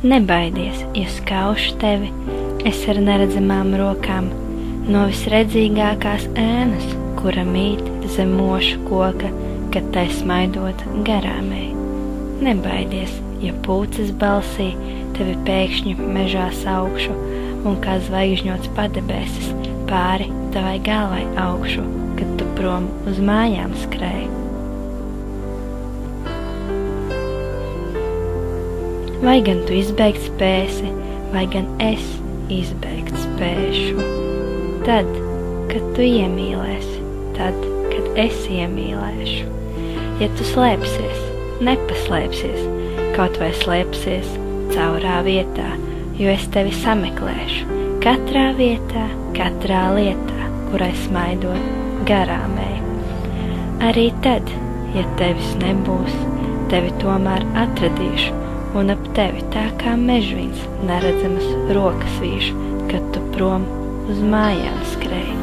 Nebaidies, ja skaušu tevi, es ar neredzamām rokām, no visredzīgākās ēnas, kura mīt zem moša koka, kad tai smaidot garām ej. Nebaidies, ja pūces balsī tevi pēkšņi mežā saukšu, un kā zvaigžņots padebesis pāri tavai galvai augšu, kad tu prom uz mājām skrēji. Vai gan tu izbēgt spēsi, vai gan es izbēgt spēšu. Tad, kad tu iemīlēsi, tad, kad es iemīlēšu. Ja tu slēpsies, nepaslēpsies, kaut vai slēpsies caurā vietā, jo es tevi sameklēšu, katrā vietā, katrā lietā, kurai smaidot garām ej. Arī tad, ja tevis nebūs, tevi tomēr atradīšu, un ap tevi tā kā mežvīns neredzamas rokas vīšu, kad tu prom uz mājām skrej.